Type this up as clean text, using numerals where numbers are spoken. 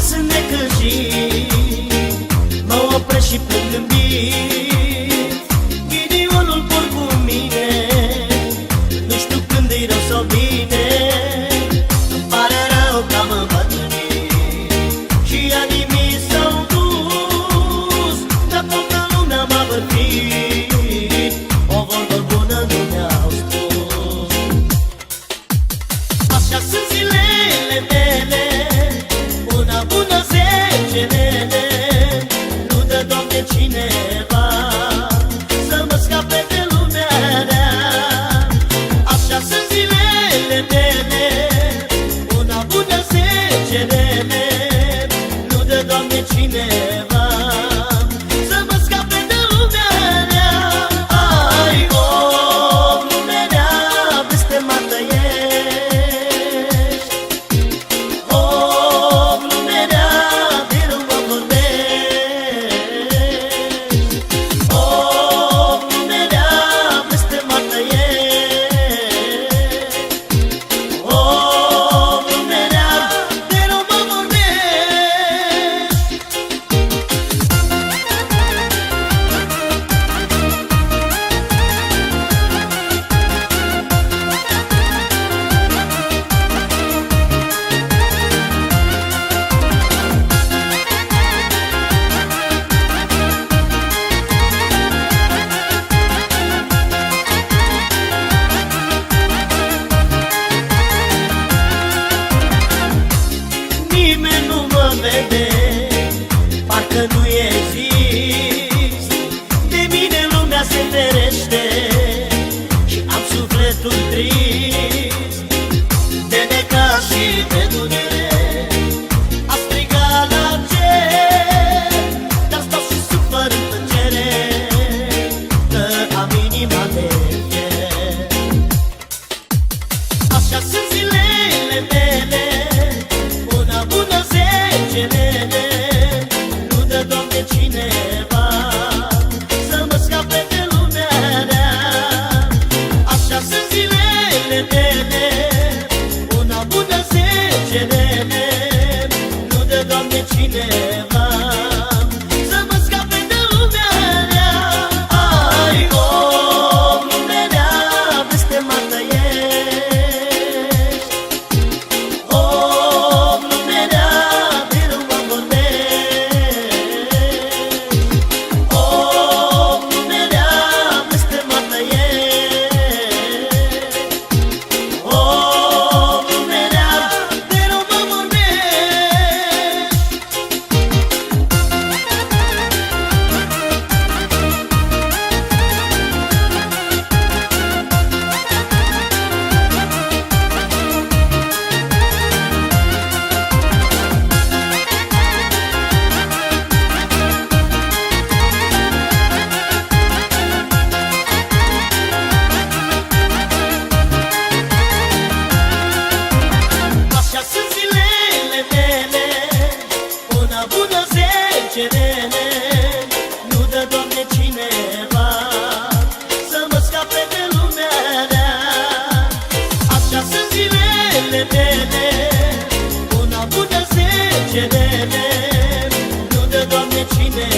sunt necăjit, mă opresc și plâng gândit. Ghinionul por cu mine, nu știu când e rău sau bine. Îmi pare rău că am îmbătrânit și anii mi s-au dus, dar toată lumea m-a bătrit, o vorbă bună nu mi-au spus. Așa sunt zilele mele, una bună, 10 rele. Nu dă, Doamne, cineva să mă scape de lumea rea. Așa sunt zilele mele, una bună, 10 rele. Nu dă, Doamne, cineva să mă scape de lumea rea. Ai, o, lumea rea, blestemată ești. O, lumea rea, de rău mă vorbești. O, lumea rea, blestemată ești. O, lumea rea, de rău mă vorbești. Nimeni nu mă vede, parcă nu exist. De mine lumea se ferește și am sufletul trist. De necaz și de durere a strigat la cer, dar stau și sufăr în tăcere, că am inima de fier. Așa sunt zilele mele, una bună, 10 rele. Nu dă, Doamne, cineva să mă scape de lumea rea. Așa sunt zilele mele, una bună, 10 rele. Nu dă, Doamne, cineva să mă scape de lumea rea. Ai, o, lumea rea, blestemată ești. O, lumea rea, de rău mă vorbești. O, lumea rea, blestemată ești. O, lumea rea, de rău mă vorbești. Așa sunt zilele mele, una bună, 10 rele. Nu dă, Doamne, cineva să mă scape de lumea rea. Așa sunt zilele mele, una bună, 10 rele. Nu dă, Doamne, cineva